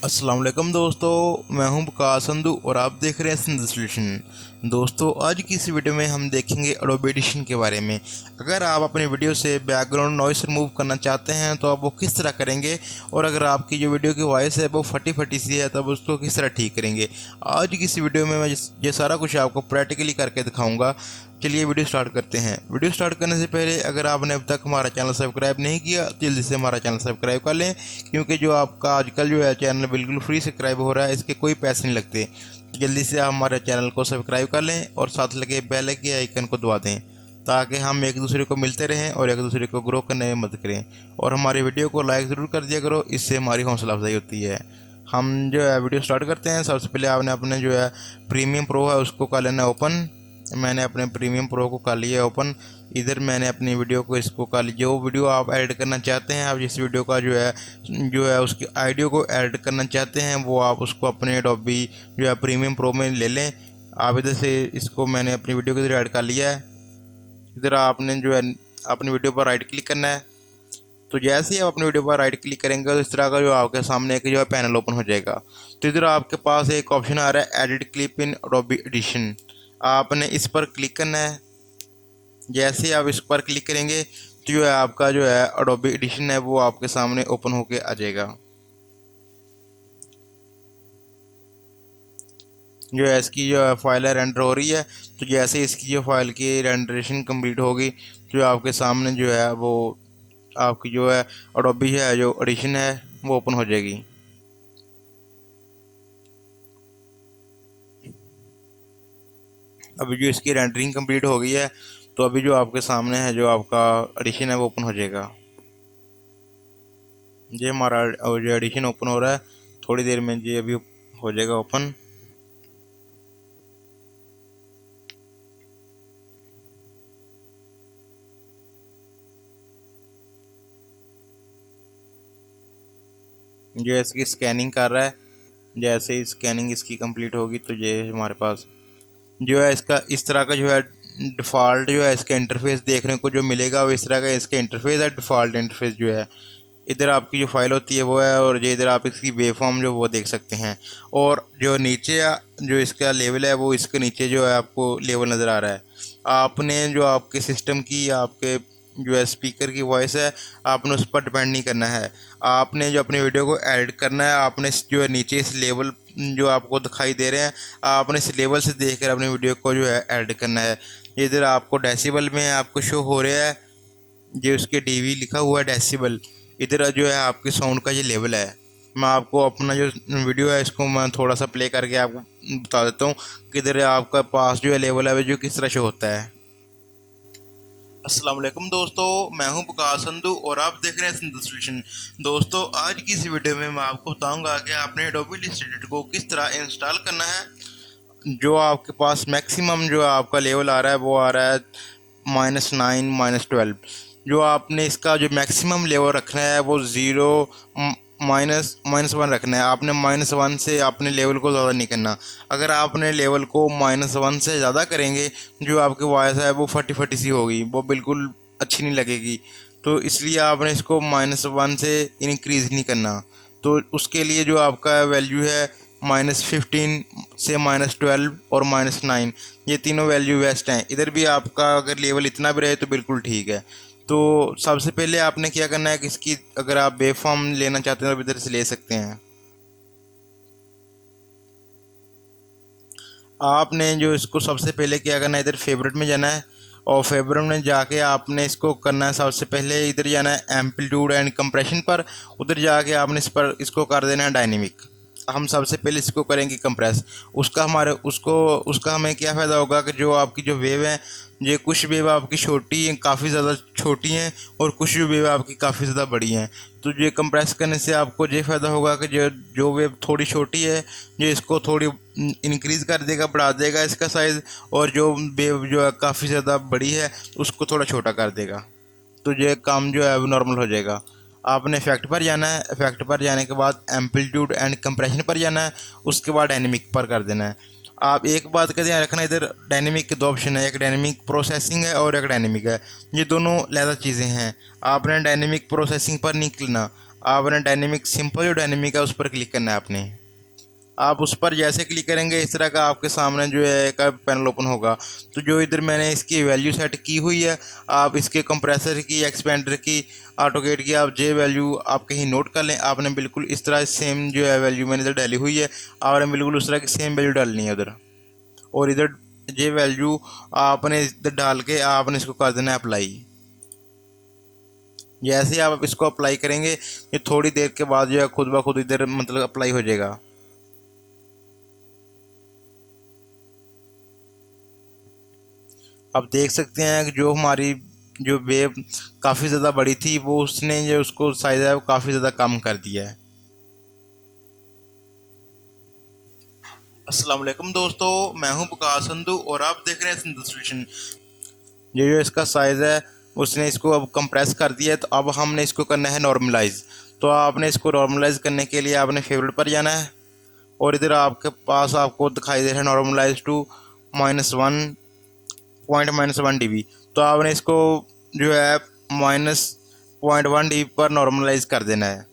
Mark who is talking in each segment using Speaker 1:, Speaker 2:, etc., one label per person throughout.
Speaker 1: अस्सलाम वालेकुम दोस्तों, मैं हूं बकास संधू और आप देख रहे हैं सिंधु सॉल्यूशन। दोस्तों, आज की इस वीडियो में हम देखेंगे एडोबी एडिशन के बारे में। अगर आप अपनी वीडियो से बैकग्राउंड नॉइस रिमूव करना चाहते हैं तो आप वो किस तरह करेंगे, और अगर आपकी जो वीडियो की वॉइस है वो फटी फटी सी है तब उसको किस तरह ठीक करेंगे। आज की इस वीडियो में मैं ये सारा कुछ आपको प्रैक्टिकली करके दिखाऊँगा। चलिए वीडियो स्टार्ट करते हैं। वीडियो स्टार्ट करने से पहले अगर आपने अब तक हमारा चैनल सब्सक्राइब नहीं किया तो जल्दी से हमारा चैनल सब्सक्राइब कर लें, क्योंकि जो आपका आजकल जो है चैनल बिल्कुल फ्री सब्सक्राइब हो रहा है, इसके कोई पैसे नहीं लगते। जल्दी से आप हमारे चैनल को सब्सक्राइब कर लें और साथ लगे बेल के आइकन को दबा दें, ताकि हम एक दूसरे को मिलते रहें और एक दूसरे को ग्रो करने में मदद करें। और हमारी वीडियो को लाइक ज़रूर कर दिया करो, इससे हमारी हौसला अफजाई होती है। हम जो है वीडियो स्टार्ट करते हैं। सबसे पहले आपने अपने जो है प्रीमियम प्रो है उसको कर लेना ओपन। मैंने अपने प्रीमियम प्रो को कर लिया ओपन। इधर मैंने अपनी वीडियो को इसको कर लिया। जो वीडियो आप ऐड करना चाहते हैं, आप जिस वीडियो का जो है उसकी ऑडियो को ऐड करना चाहते हैं, वो आप उसको अपने एडोबी जो है प्रीमियम प्रो में ले लें। आप इधर से इसको मैंने अपनी वीडियो के इधर ऐड कर लिया है। इधर आपने जो है अपनी वीडियो पर राइट क्लिक करना है। तो जैसे ही आप अपनी वीडियो पर राइट क्लिक करेंगे तो इस तरह का जो आपके सामने एक जो है पैनल ओपन हो जाएगा। तो इधर आपके पास एक ऑप्शन आ रहा है एडिट क्लिप इन एडोबी एडिशन। आपने इस पर क्लिक करना है। जैसे ही आप इस पर क्लिक करेंगे तो जो है आपका जो है एडोबी एडिशन है वो आपके सामने ओपन होके आ जाएगा। जो है इसकी जो है फाइल है रेंडर हो रही है। तो जैसे ही इसकी जो फाइल की रेंडरेशन कंप्लीट होगी तो जो आपके सामने जो है वो आपकी जो है एडोबी है जो एडिशन है वो ओपन हो जाएगी। अभी जो इसकी रेंडरिंग कंप्लीट हो गई है तो अभी जो आपके सामने है जो आपका एडिशन है वो ओपन हो जाएगा। ये हमारा जो एडिशन ओपन हो रहा है, थोड़ी देर में ये अभी हो जाएगा ओपन। जो इसकी स्कैनिंग कर रहा है। जैसे ही स्कैनिंग इसकी कंप्लीट होगी तो ये हमारे पास जो है इसका इस तरह का जो है डिफ़ॉल्ट जो है इसका इंटरफेस देखने को जो मिलेगा वो इस तरह का इसका इंटरफेस है। डिफ़ॉल्ट इंटरफेस जो है इधर आपकी जो फाइल होती है वो है, और ये इधर आप इसकी वेवफॉर्म जो वो देख सकते हैं। और जो नीचे जो इसका लेवल है वो इसके नीचे जो है आपको लेवल नज़र आ रहा है। आपने जो आपके सिस्टम की आपके जो है स्पीकर की वॉइस है, आपने उस पर डिपेंड नहीं करना है। आपने जो अपनी वीडियो को ऐड करना है, आपने जो है नीचे इस लेवल जो आपको दिखाई दे रहे हैं, आपने इस लेवल से देखकर अपनी वीडियो को जो है ऐड करना है। इधर आपको डेसिबल में आपको शो हो रहा है, जो उसके डीवी लिखा हुआ है डेसिबल। इधर जो है आपके साउंड का ये लेवल है। मैं आपको अपना जो वीडियो है इसको मैं थोड़ा सा प्ले करके आपको बता देता हूँ कि इधर आपका पास जो है लेवल है जो किस तरह शो होता है। अस्सलाम वालेकुम दोस्तों, मैं हूं बकास संधू और आप देख रहे हैं सिंधु सॉल्यूशन। दोस्तों, आज की इस वीडियो में मैं आपको बताऊंगा कि आपने एडोबी इलस्ट्रेटर को किस तरह इंस्टॉल करना है। जो आपके पास मैक्सिमम जो आपका लेवल आ रहा है वो आ रहा है -9 -12। जो आपने इसका जो मैक्सिमम लेवल रखना है वो ज़ीरो -1 रखना है। आपने -1 से आपने लेवल को ज़्यादा नहीं करना। अगर आपने लेवल को -1 से ज़्यादा करेंगे जो आपकी वॉइस है वो फटी फटी सी होगी, वो बिल्कुल अच्छी नहीं लगेगी। तो इसलिए आपने इसको -1 से इंक्रीज़ नहीं करना। तो उसके लिए जो आपका वैल्यू है -15 से -12 और -9, ये तीनों वैल्यू बेस्ट हैं। इधर भी आपका अगर लेवल इतना भी रहे तो बिल्कुल ठीक है। तो सबसे पहले आपने क्या करना है कि इसकी अगर आप वेवफॉर्म लेना चाहते हैं तो इधर से ले सकते हैं। आपने जो इसको सबसे पहले क्या करना है, इधर फेवरेट में जाना है और फेवरेट में जाके आपने इसको करना है। सबसे पहले इधर जाना है एम्पलीट्यूड एंड कंप्रेशन पर। उधर जाके आपने इसको कर देना है डायनेमिक। हम सबसे पहले इसको करेंगे कंप्रेस। उसका हमें क्या फ़ायदा होगा कि जो आपकी जो वेव है, ये कुछ वेव आपकी छोटी हैं, काफ़ी ज़्यादा छोटी हैं, और कुछ वेव आपकी काफ़ी ज़्यादा बड़ी हैं। तो ये कंप्रेस करने से आपको ये फ़ायदा होगा कि जो जो वेव थोड़ी छोटी है ये इसको थोड़ी इंक्रीज़ कर देगा, बढ़ा देगा इसका साइज़, और जो वेव जो है काफ़ी ज़्यादा बड़ी है उसको थोड़ा छोटा कर देगा। तो ये काम जो है वो नॉर्मल हो जाएगा। आपने इफेक्ट पर जाना है। इफेक्ट पर जाने के बाद एम्पलीट्यूड एंड कंप्रेशन पर जाना है। उसके बाद डायनेमिक पर कर देना है। आप एक बात का ध्यान रखना, इधर डायनेमिक के दो ऑप्शन है, एक डायनेमिक प्रोसेसिंग है और एक डायनेमिक है। ये दोनों अलग चीज़ें हैं। आपने डायनेमिक प्रोसेसिंग पर नहीं करना, आपने डायनेमिक सिंपल जो डायनेमिक है उस पर क्लिक करना है आपने। आप उस पर जैसे क्लिक करेंगे इस तरह का आपके सामने जो है का पैनल ओपन होगा। तो जो इधर मैंने इसकी वैल्यू सेट की हुई है, आप इसके कंप्रेसर की, एक्सपेंडर की, ऑटोकेट की आप जे वैल्यू आप कहीं नोट कर लें। आपने बिल्कुल इस तरह सेम जो है वैल्यू मैंने इधर डाली हुई है, आपने बिल्कुल उस तरह की सेम वैल्यू डालनी है उधर। और इधर जे वैल्यू आपने इधर डाल के आपने इसको कर देना है अप्लाई। जैसे ही आप इसको अप्लाई करेंगे ये थोड़ी देर के बाद जो है खुद ब खुद इधर मतलब अप्लाई हो जाएगा। आप देख सकते हैं कि जो हमारी जो वेव काफ़ी ज़्यादा बड़ी थी वो उसने जो उसको साइज़ है वो काफ़ी ज़्यादा कम कर दिया है। अस्सलाम वालेकुम दोस्तों, मैं हूं बकार संधू और आप देख रहे हैं संधू सॉल्यूशन। ये जो इसका साइज़ है उसने इसको अब कंप्रेस कर दिया है, तो अब हमने इसको करना है नॉर्मलाइज। तो आपने इसको नॉर्मलाइज करने के लिए आपने फेवरेट पर जाना है और इधर आपके पास आपको दिखाई दे रहा है नॉर्मलाइज टू -1.-1 dB। तो आपने इसको जो है -0.1 dB पर नॉर्मलाइज कर देना है।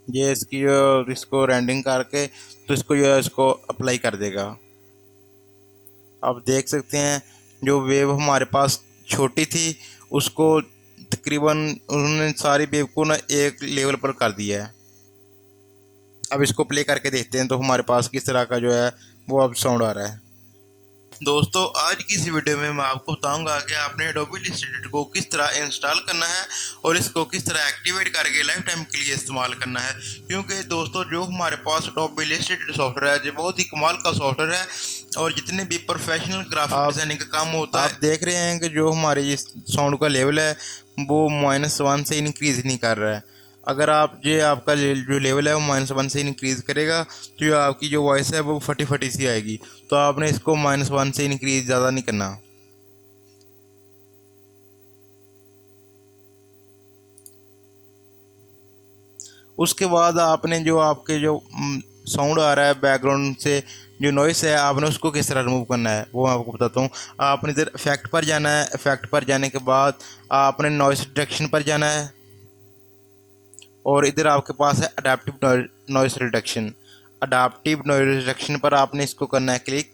Speaker 1: ये इसकी जो इसको रेंडिंग करके तो इसको जो है इसको अप्लाई कर देगा। आप देख सकते हैं जो वेव हमारे पास छोटी थी उसको तकरीबन उन्होंने सारी वेव को ना एक लेवल पर कर दिया है। अब इसको प्ले करके देखते हैं तो हमारे पास किस तरह का जो है वो अब साउंड आ रहा है। दोस्तों आज की इस वीडियो में मैं आपको बताऊंगा कि आपने एडोबी इलस्ट्रेटर को किस तरह इंस्टॉल करना है और इसको किस तरह एक्टिवेट करके लाइफ टाइम के लिए इस्तेमाल करना है। क्योंकि दोस्तों जो हमारे पास एडोबी इलस्ट्रेटर सॉफ्टवेयर है जो बहुत ही कमाल का सॉफ्टवेयर है और जितने भी प्रोफेशनल ग्राफिक डिजाइनिंग का काम होता है, आप देख रहे हैं कि जो हमारे इस साउंड का लेवल है वो -1 से इंक्रीज नहीं कर रहा है। अगर आप ये आपका जो लेवल है वो -1 से इंक्रीज़ करेगा तो ये आपकी जो वॉइस है वो फटी फटी सी आएगी। तो आपने इसको -1 से इंक्रीज़ ज़्यादा नहीं करना। उसके बाद आपने जो आपके जो साउंड आ रहा है बैकग्राउंड से जो नॉइस है आपने उसको किस तरह रिमूव करना है वो मैं आपको बताता हूँ। आपने इधर इफेक्ट पर जाना है, इफेक्ट पर जाने के बाद आपने नॉइस रिडक्शन पर जाना है और इधर आपके पास है adaptive noise reduction. Adaptive noise reduction पर आपने इसको करना है क्लिक।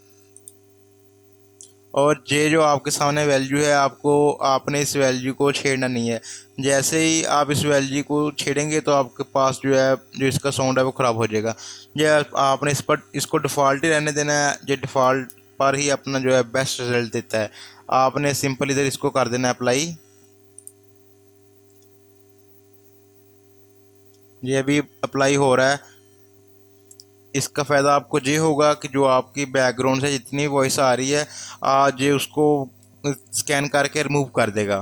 Speaker 1: और ये जो आपके सामने वैल्यू है आपको आपने इस वैल्यू को छेड़ना नहीं है। जैसे ही आप इस वैल्यू को छेड़ेंगे तो आपके पास जो है जो इसका साउंड है वो ख़राब हो जाएगा। ये आपने इस पर इसको डिफ़ॉल्ट ही रहने देना है। ये डिफ़ॉल्ट पर ही अपना जो है बेस्ट रिजल्ट देता है। आपने सिंपल इधर इसको कर देना है अप्लाई। ये अभी अप्लाई हो रहा है। इसका फ़ायदा आपको ये होगा कि जो आपकी बैकग्राउंड से जितनी वॉइस आ रही है आज ये उसको स्कैन करके रिमूव कर देगा।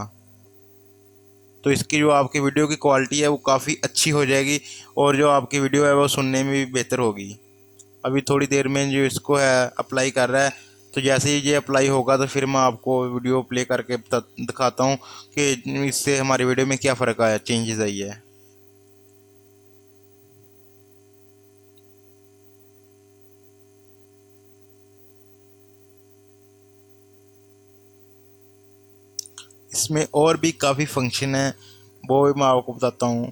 Speaker 1: तो इसकी जो आपकी वीडियो की क्वालिटी है वो काफ़ी अच्छी हो जाएगी और जो आपकी वीडियो है वो सुनने में भी बेहतर होगी। अभी थोड़ी देर में जो इसको है अप्लाई कर रहा है, तो जैसे ही ये अप्लाई होगा तो फिर मैं आपको वीडियो प्ले करके दिखाता हूँ कि इससे हमारी वीडियो में क्या फ़र्क आया, चेंजेस आई है। इसमें और भी काफ़ी फंक्शन है वो भी मैं आपको बताता हूँ।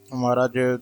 Speaker 1: हमारा जो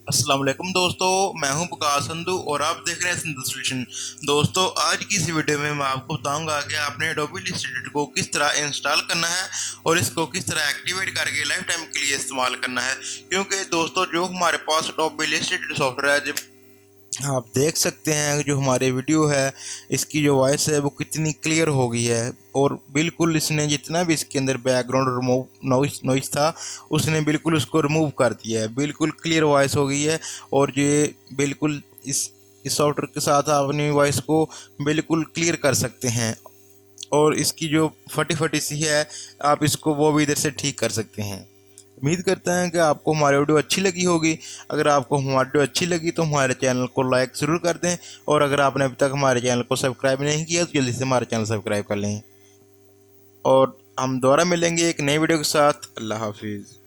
Speaker 1: अस्सलाम वालेकुम दोस्तों, मैं हूं बकार संधू और आप देख रहे हैं संधू सॉल्यूशन। दोस्तों आज की इस वीडियो में मैं आपको बताऊंगा कि आपने एडोबी इलस्ट्रेटर को किस तरह इंस्टॉल करना है और इसको किस तरह एक्टिवेट करके लाइफ टाइम के लिए इस्तेमाल करना है। क्योंकि दोस्तों जो हमारे पास एडोबी इलस्ट्रेटर सॉफ्टवेयर है आप देख सकते हैं जो हमारे वीडियो है इसकी जो वॉइस है वो कितनी क्लियर हो गई है, और बिल्कुल इसने जितना भी इसके अंदर बैकग्राउंड रिमूव नॉइस था उसने बिल्कुल उसको रिमूव कर दिया है। बिल्कुल क्लियर वॉइस हो गई है। और ये बिल्कुल इस सॉफ्टवेयर के साथ आप अपनी वॉइस को बिल्कुल क्लियर कर सकते हैं। और इसकी जो फटी फटी सी है आप इसको वो भी इधर से ठीक कर सकते हैं। उम्मीद करते हैं कि आपको हमारी वीडियो अच्छी लगी होगी। अगर आपको हमारी वीडियो अच्छी लगी तो हमारे चैनल को लाइक ज़रूर कर दें, और अगर आपने अभी तक हमारे चैनल को सब्सक्राइब नहीं किया तो जल्दी से हमारे चैनल सब्सक्राइब कर लें। और हम दोबारा मिलेंगे एक नई वीडियो के साथ। अल्लाह हाफिज़।